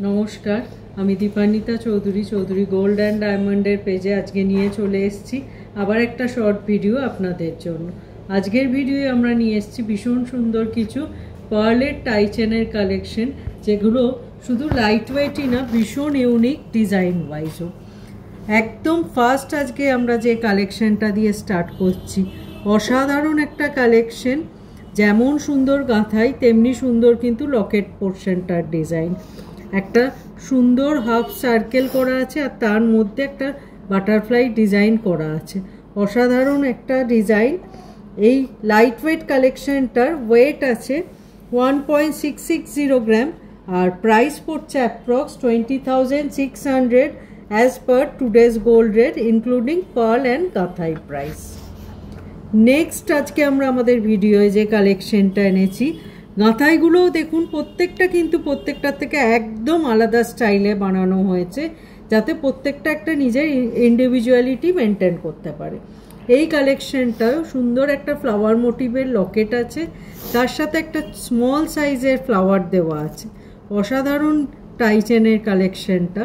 নমস্কার, আমি Dipanwita Chowdhury Chowdhury gold and ডায়মন্ডের পেজে আজকে নিয়ে চলে এসেছি আবার একটা শর্ট ভিডিও আপনাদের জন্য। আজকের ভিডিওয়ে আমরা নিয়ে এসেছি ভীষণ সুন্দর কিছু পার্লের টাইচেনের কালেকশন, যেগুলো শুধু লাইট ওয়েটই না, ভীষণ ইউনিক ডিজাইন ওয়াইজও। একদম ফার্স্ট আজকে আমরা যে কালেকশনটা দিয়ে স্টার্ট করছি, অসাধারণ একটা কালেকশন। যেমন সুন্দর গাঁথাই তেমনি সুন্দর কিন্তু লকেট পোর্শনটার ডিজাইন। একটা সুন্দর হাফ সার্কেল করা আছে আর তার মধ্যে একটা বাটারফ্লাই ডিজাইন করা আছে। অসাধারণ একটা ডিজাইন। এই লাইট ওয়েট কালেকশনটার ওয়েট আছে 1.660 গ্রাম আর প্রাইস পড়ছে approx 20,600 as per today's gold rate including pearl and গাঁথাই প্রাইস। নেক্সট আজকে আমরা আমাদের ভিডিওয়ে যে কালেকশনটা এনেছি, গাঁথাইগুলোও দেখুন প্রত্যেকটা কিন্তু প্রত্যেকটার থেকে একদম আলাদা স্টাইলে বানানো হয়েছে, যাতে প্রত্যেকটা একটা নিজের ইন্ডিভিজুয়ালিটি মেনটেন করতে পারে। এই কালেকশনটাও সুন্দর একটা ফ্লাওয়ার মোটিভের লকেট আছে, তার সাথে একটা স্মল সাইজের ফ্লাওয়ার দেওয়া আছে। অসাধারণ টাই চেনের কালেকশনটা।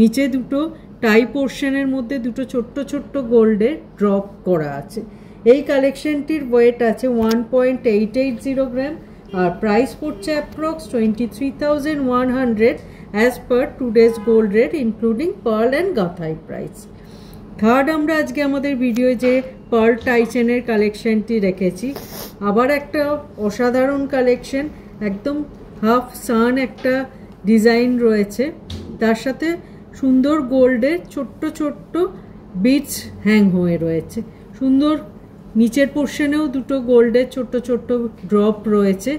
নিচে দুটো টাই পোর্শনের মধ্যে দুটো ছোট্ট ছোট্ট গোল্ডের ড্রপ করা আছে। এই কালেকশনটির ওয়েট আছে 1.880 গ্রাম আর প্রাইস পড়ছে approx 23,100 as per today's gold rate including pearl and গাঁথাই প্রাইস। থার্ড আমরা আজকে আমাদের ভিডিওয়ে যে পার্ল টাইচেনের কালেকশনটি রেখেছি, আবার একটা অসাধারণ কালেকশন। একদম হাফ সান একটা ডিজাইন রয়েছে, তার সাথে সুন্দর গোল্ডের ছোট্ট ছোট্ট বিটস হ্যাং হয়ে রয়েছে। সুন্দর নিচের পোর্শনেও দুটো গোল্ডের ছোট্ট ছোট্ট ড্রপ রয়েছে।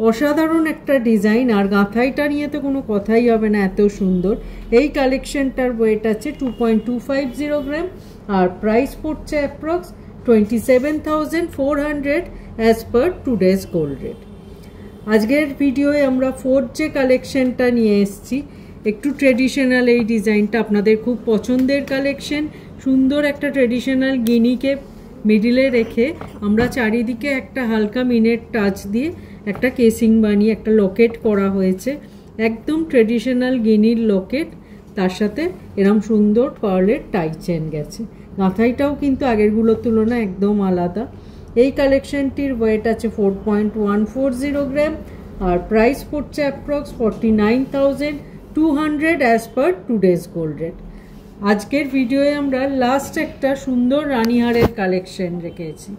অসাধারণ একটা ডিজাইন। আর গাঁথাইটা নিয়ে তো কোনো কথাই হবে না, এত সুন্দর। এই কালেকশনটার ওয়েট আছে 2.250 গ্রাম আর প্রাইস পড়ছে approx 27,400 as per today's gold rate. আজকের ভিডিওয়ে আমরা ফোর্থ যে কালেকশনটা নিয়ে এসেছি, একটু ট্রেডিশনাল এই ডিজাইনটা আপনাদের খুব পছন্দের কালেকশন। সুন্দর একটা ট্রেডিশনাল গিনিকে মিডিলে রেখে আমরা চারিদিকে একটা হালকা মিনের টাচ দিয়ে একটা কেসিং বানিয়ে একটা লকেট করা হয়েছে। একদম ট্রেডিশনাল গিনির লকেট, তার সাথে এরম সুন্দর পার্লের টাই চেন গেছে। গাঁথাইটাও কিন্তু আগেরগুলোর তুলনায় একদম আলাদা। এই কালেকশনটির ওয়েট আছে 4.140 গ্রাম আর প্রাইস পড়ছে approx 49,200 as per today's gold rate. আজকের ভিডিওয়ে আমরা লাস্ট একটা সুন্দর রানীহারের কালেকশন রেখেছি।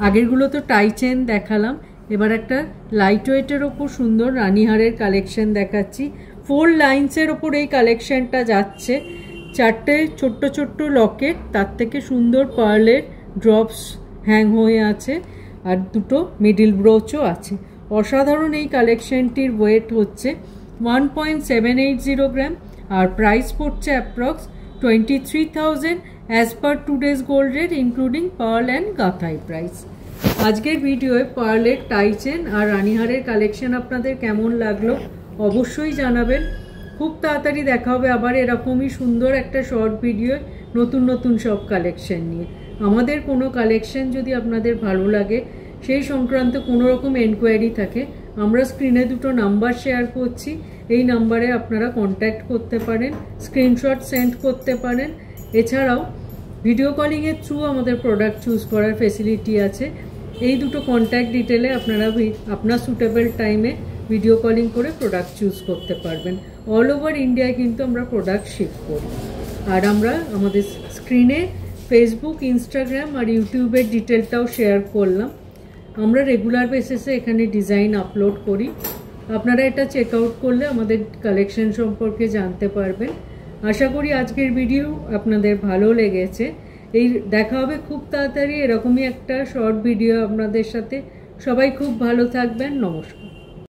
আগেরগুলো তো টাই চেন দেখালাম, এবার একটা লাইট ওয়েটের ওপর সুন্দর রানীহারের কালেকশন দেখাচ্ছি। 4 লাইন্সের ওপর এই কালেকশনটা যাচ্ছে। 4টে ছোট্ট ছোট্ট লকেট, তার থেকে সুন্দর পার্লের ড্রপস হ্যাং হয়ে আছে আর দুটো মিডিল ব্রোচও আছে। অসাধারণ এই কালেকশনটির ওয়েট হচ্ছে 1.780 গ্রাম আর প্রাইস পড়ছে approx 23,000 as per today's gold rate including pearl and গাঁথাই প্রাইস। আজকের ভিডিওয়ে পার্লের টাইচেন আর রানীহারের কালেকশন আপনাদের কেমন লাগলো অবশ্যই জানাবেন। খুব তাড়াতাড়ি দেখা হবে আবার এরকমই সুন্দর একটা শর্ট ভিডিও নতুন নতুন সব কালেকশন নিয়ে। আমাদের কোনো কালেকশন যদি আপনাদের ভালো লাগে, সেই সংক্রান্ত কোনো রকম এনকোয়ারি থাকে, আমরা স্ক্রিনে দুটো নাম্বার শেয়ার করছি। এই নাম্বারে আপনারা কন্ট্যাক্ট করতে পারেন, স্ক্রিনশট সেন্ড করতে পারেন। এছাড়াও ভিডিও কলিংয়ের থ্রু আমাদের প্রোডাক্ট চুজ করার ফেসিলিটি আছে। এই দুটো কন্ট্যাক্ট ডিটেলে আপনারা আপনার সুটেবল টাইমে ভিডিও কলিং করে প্রোডাক্ট চুজ করতে পারবেন। অল ওভার ইন্ডিয়ায় কিন্তু আমরা প্রোডাক্ট শিপ করি। আর আমরা আমাদের স্ক্রিনে ফেসবুক, ইনস্টাগ্রাম আর ইউটিউবের ডিটেলটাও শেয়ার করলাম। আমরা রেগুলার বেসিসে এখানে ডিজাইন আপলোড করি। আপনারা এটা চেক আউট করলে আমাদের কালেকশন সম্পর্কে জানতে পারবেন। আশা করি আজকের ভিডিও আপনাদের ভালো লেগেছে। এই দেখা হবে খুব তাড়াতাড়ি এরকমই একটা শর্ট ভিডিও আপনাদের সাথে। সবাই খুব ভালো থাকবেন। নমস্কার।